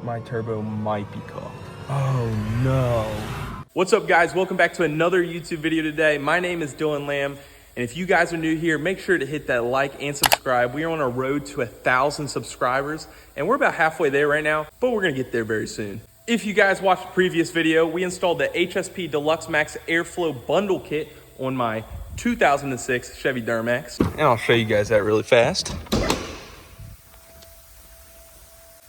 my turbo might be cooked. Oh no. What's up guys, welcome back to another YouTube video today. My name is Dylan Lamb, and if you guys are new here, make sure to hit that like and subscribe. We are on a road to 1,000 subscribers, and we're about halfway there right now, but we're gonna get there very soon. If you guys watched the previous video, we installed the HSP Deluxe Max Airflow Bundle Kit on my 2006 Chevy Duramax. And I'll show you guys that really fast.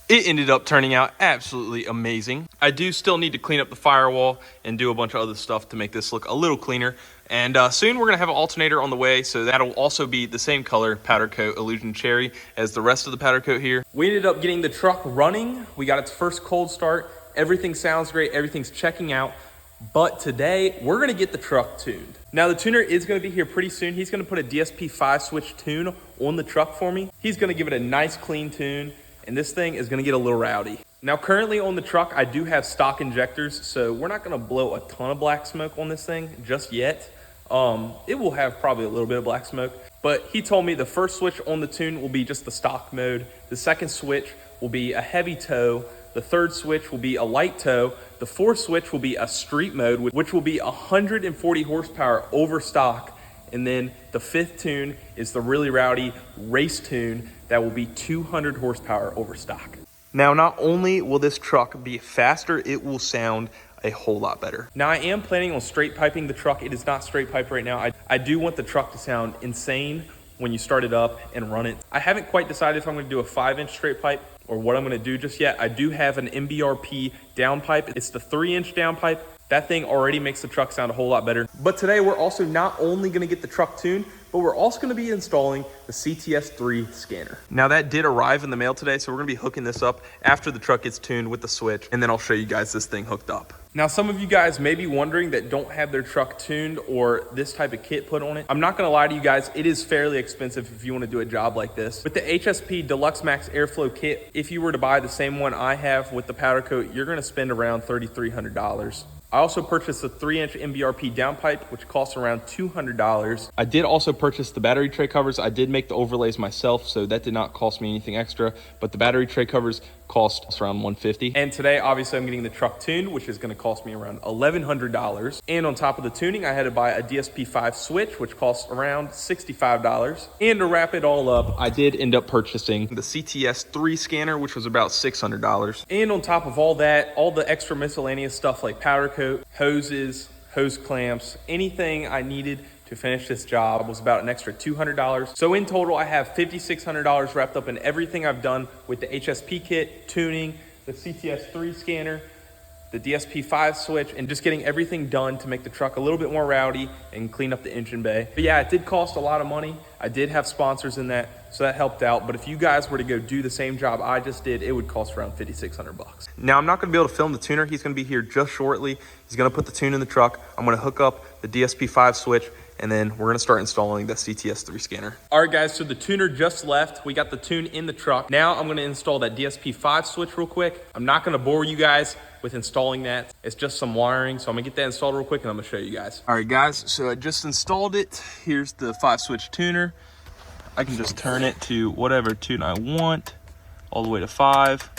It ended up turning out absolutely amazing. I do still need to clean up the firewall and do a bunch of other stuff to make this look a little cleaner. And soon we're gonna have an alternator on the way, so that'll also be the same color powder coat Illusion Cherry as the rest of the powder coat here. We ended up getting the truck running. We got its first cold start. Everything sounds great, everything's checking out. But today we're gonna get the truck tuned. Now the tuner is gonna be here pretty soon. He's gonna put a DSP-5 switch tune on the truck for me. He's gonna give it a nice clean tune, and this thing is gonna get a little rowdy. Now currently on the truck, I do have stock injectors, so we're not gonna blow a ton of black smoke on this thing just yet. It will have probably a little bit of black smoke, but he told me the first switch on the tune will be just the stock mode. The second switch will be a heavy tow. The third switch will be a light tow. The fourth switch will be a street mode, which will be 140 horsepower over stock. And then the fifth tune is the really rowdy race tune that will be 200 horsepower over stock. Now, not only will this truck be faster, it will sound a whole lot better. Now, I am planning on straight piping the truck. It is not straight pipe right now. I do want the truck to sound insane when you start it up and run it. I haven't quite decided if I'm gonna do a 5-inch straight pipe or what I'm gonna do just yet. I do have an MBRP downpipe. It's the 3-inch downpipe. That thing already makes the truck sound a whole lot better. But today we're also not only gonna get the truck tuned, but we're also gonna be installing the CTS3 scanner. Now that did arrive in the mail today, so we're gonna be hooking this up after the truck gets tuned with the switch, and then I'll show you guys this thing hooked up. Now some of you guys may be wondering that don't have their truck tuned or this type of kit put on it. I'm not gonna lie to you guys, it is fairly expensive if you wanna do a job like this. With the HSP Deluxe Max Airflow kit, if you were to buy the same one I have with the powder coat, you're gonna spend around $3,300. I also purchased a 3-inch MBRP downpipe, which costs around $200. I did also purchase the battery tray covers. I did make the overlays myself, so that did not cost me anything extra, but the battery tray covers cost around $150. And today, obviously, I'm getting the truck tuned, which is gonna cost me around $1,100. And on top of the tuning, I had to buy a DSP-5 switch, which costs around $65. And to wrap it all up, I did end up purchasing the CTS3 scanner, which was about $600. And on top of all that, all the extra miscellaneous stuff like powder coat, hoses, hose clamps, anything I needed to finish this job was about an extra $200. So in total, I have $5,600 wrapped up in everything I've done with the HSP kit, tuning, the CTS3 scanner, the DSP-5 switch, and just getting everything done to make the truck a little bit more rowdy and clean up the engine bay. But yeah, it did cost a lot of money. I did have sponsors in that, so that helped out. But if you guys were to go do the same job I just did, it would cost around $5,600. Now, I'm not gonna be able to film the tuner. He's gonna be here just shortly. He's gonna put the tune in the truck. I'm gonna hook up the DSP-5 switch, and then we're gonna start installing the CTS3 scanner. All right guys, so the tuner just left. We got the tune in the truck. Now I'm gonna install that DSP-5 switch real quick. I'm not gonna bore you guys with installing that. It's just some wiring, so I'm gonna get that installed real quick and I'm gonna show you guys. All right guys, so I just installed it. Here's the 5-switch tuner. I can just turn it to whatever tune I want, all the way to 5.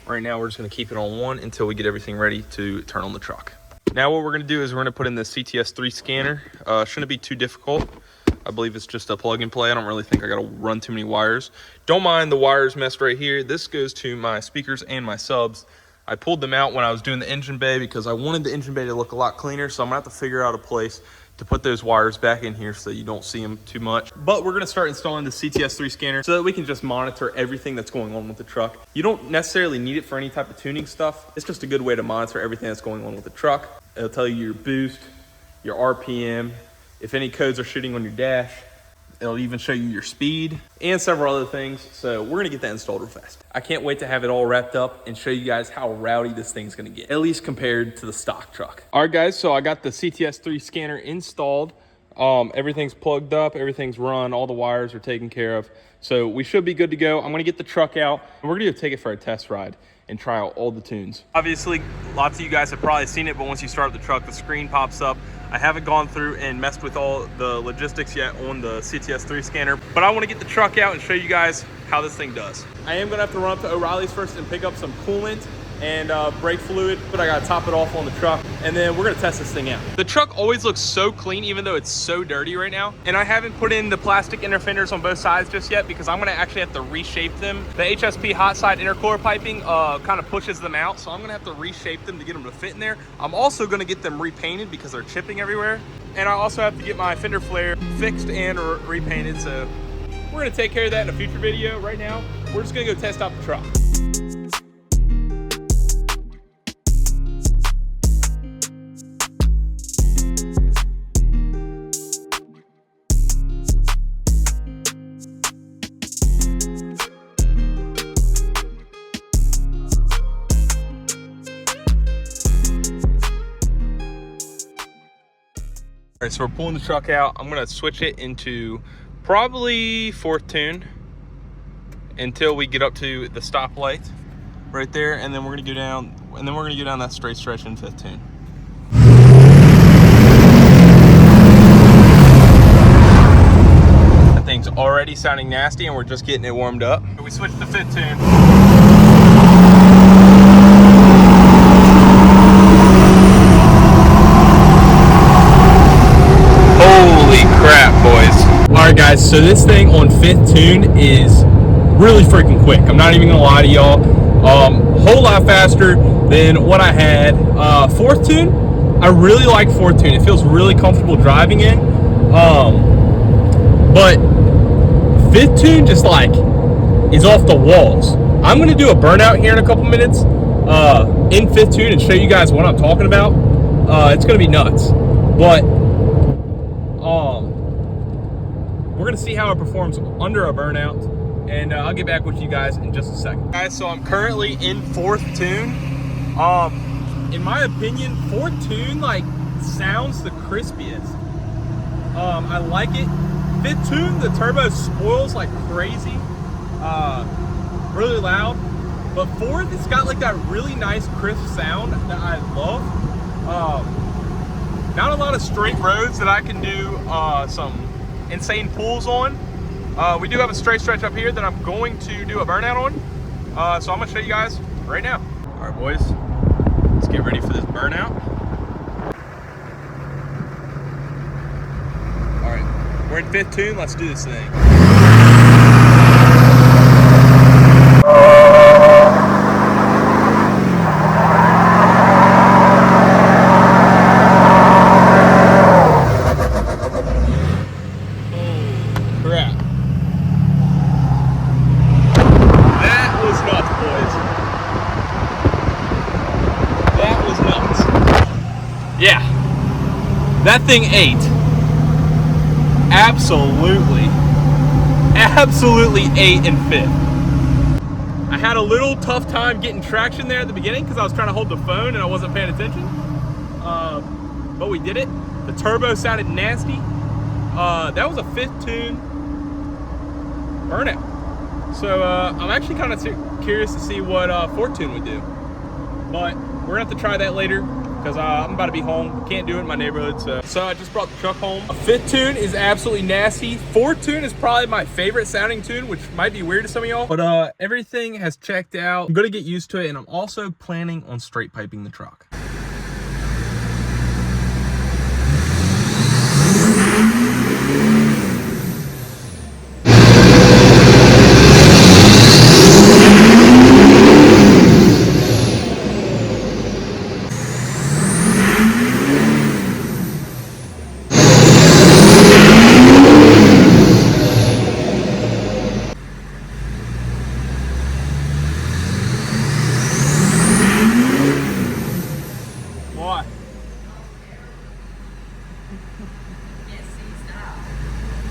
Right now we're just gonna keep it on 1 until we get everything ready to turn on the truck. Now what we're gonna do is we're gonna put in the CTS3 scanner. Shouldn't be too difficult. I believe it's just a plug and play. I don't really think I gotta run too many wires. Don't mind the wires messed right here. This goes to my speakers and my subs. I pulled them out when I was doing the engine bay because I wanted the engine bay to look a lot cleaner, so I'm gonna have to figure out a place to put those wires back in here so you don't see them too much. But we're gonna start installing the CTS3 scanner so that we can just monitor everything that's going on with the truck. You don't necessarily need it for any type of tuning stuff. It's just a good way to monitor everything that's going on with the truck. It'll tell you your boost, your RPM, if any codes are shooting on your dash. It'll even show you your speed and several other things. So we're gonna get that installed real fast. I can't wait to have it all wrapped up and show you guys how rowdy this thing's gonna get, at least compared to the stock truck. All right guys, so I got the CTS3 scanner installed. Everything's plugged up, everything's run, all the wires are taken care of. So we should be good to go. I'm gonna get the truck out and we're gonna go take it for a test ride and try out all the tunes. Obviously, lots of you guys have probably seen it, but once you start up the truck, the screen pops up I haven't gone through and messed with all the logistics yet on the CTS3 scanner, but I want to get the truck out and show you guys how this thing does. I am going to have to run up to O'Reilly's first and pick up some coolant and brake fluid, but I got to top it off on the truck, and then we're going to test this thing out. The truck always looks so clean, even though it's so dirty right now. And I haven't put in the plastic inner fenders on both sides just yet because I'm going to actually have to reshape them. The HSP hot side intercooler piping kind of pushes them out, so I'm going to have to reshape them to get them to fit in there. I'm also going to get them repainted because they're chipping everywhere. And I also have to get my fender flare fixed and repainted, so we're going to take care of that in a future video. Right now, we're just going to go test out the truck. All right, so we're pulling the truck out. I'm gonna switch it into probably 4th tune until we get up to the stoplight right there, and then we're gonna go down, that straight stretch in 5th tune. That thing's already sounding nasty, and we're just getting it warmed up. We switched to 5th tune. Alright guys, so this thing on 5th tune is really freaking quick. I'm not even gonna lie to y'all. Whole lot faster than what I had. 4th tune, I really like 4th tune. It feels really comfortable driving in. But 5th tune just like is off the walls. I'm gonna do a burnout here in a couple minutes in 5th tune and show you guys what I'm talking about. It's gonna be nuts. But we're gonna see how it performs under a burnout, and I'll get back with you guys in just a second. Guys, so I'm currently in 4th tune. In my opinion, 4th tune like sounds the crispiest. I like it. 5th tune, the turbo spoils like crazy, really loud. But 4th, it's got like that really nice crisp sound that I love. Not a lot of straight roads that I can do some insane pulls on. We do have a straight stretch up here that I'm going to do a burnout on. So I'm gonna show you guys right now. All right, boys, let's get ready for this burnout. All right, we're in 5th tune. Let's do this thing. Yeah, that thing ate. Absolutely ate in 5th. I had a little tough time getting traction there at the beginning because I was trying to hold the phone and I wasn't paying attention. But we did it. The turbo sounded nasty. That was a 5th tune burnout. So I'm actually kind of curious to see what 4th tune would do. But we're gonna have to try that later, because I'm about to be home. Can't do it in my neighborhood, so I just brought the truck home. A 5th tune is absolutely nasty. 4th tune is probably my favorite sounding tune, which might be weird to some of y'all, but everything has checked out. I'm gonna get used to it, and I'm also planning on straight piping the truck.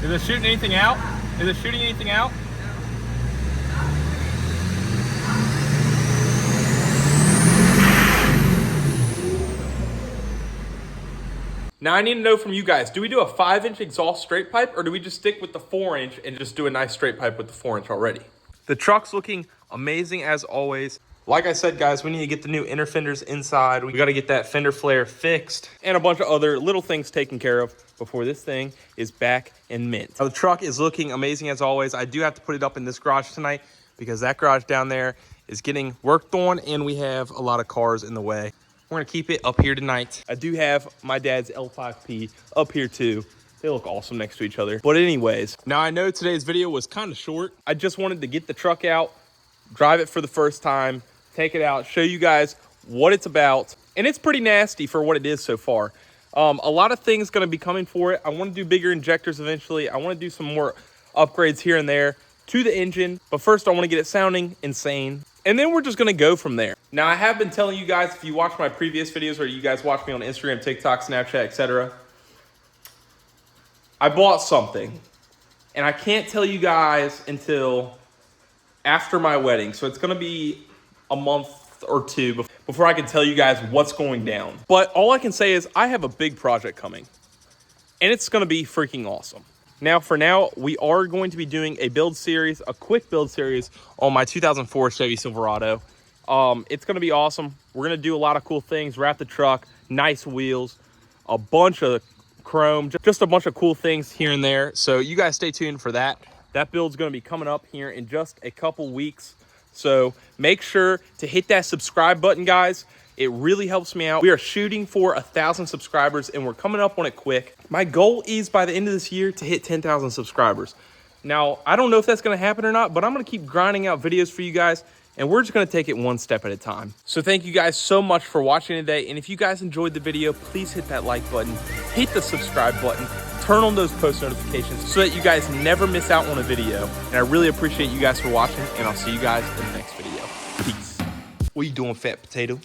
Is it shooting anything out? Is it shooting anything out? Now I need to know from you guys, do we do a 5-inch exhaust straight pipe, or do we just stick with the 4-inch and just do a nice straight pipe with the 4-inch already? The truck's looking amazing as always. Like I said, guys, we need to get the new inner fenders inside. We got to get that fender flare fixed and a bunch of other little things taken care of before this thing is back in mint. Now, the truck is looking amazing as always. I do have to put it up in this garage tonight because that garage down there is getting worked on and we have a lot of cars in the way. We're gonna keep it up here tonight. I do have my dad's L5P up here too. They look awesome next to each other. But anyways, now I know today's video was kind of short. I just wanted to get the truck out, drive it for the first time, take it out, show you guys what it's about. And it's pretty nasty for what it is so far. A lot of things gonna be coming for it. I wanna do bigger injectors eventually. I wanna do some more upgrades here and there to the engine. But first I wanna get it sounding insane. And then we're just gonna go from there. Now I have been telling you guys, if you watch my previous videos or you guys watch me on Instagram, TikTok, Snapchat, etc., I bought something. And I can't tell you guys until after my wedding. So it's gonna be a month or two before I can tell you guys what's going down. But all I can say is I have a big project coming and it's gonna be freaking awesome. Now, for now, we are going to be doing a build series, a quick build series on my 2004 Chevy Silverado. It's gonna be awesome. We're gonna do a lot of cool things, wrap the truck, nice wheels, a bunch of chrome, just a bunch of cool things here and there. So you guys stay tuned for that. That build's gonna be coming up here in just a couple weeks. So make sure to hit that subscribe button, guys. It really helps me out. We are shooting for 1,000 subscribers and we're coming up on it quick. My goal is by the end of this year to hit 10,000 subscribers. Now, I don't know if that's gonna happen or not, but I'm gonna keep grinding out videos for you guys and we're just gonna take it one step at a time. So thank you guys so much for watching today. And if you guys enjoyed the video, please hit that like button, hit the subscribe button, turn on those post notifications so that you guys never miss out on a video. And I really appreciate you guys for watching and I'll see you guys in the next video. Peace. What are you doing, fat potato?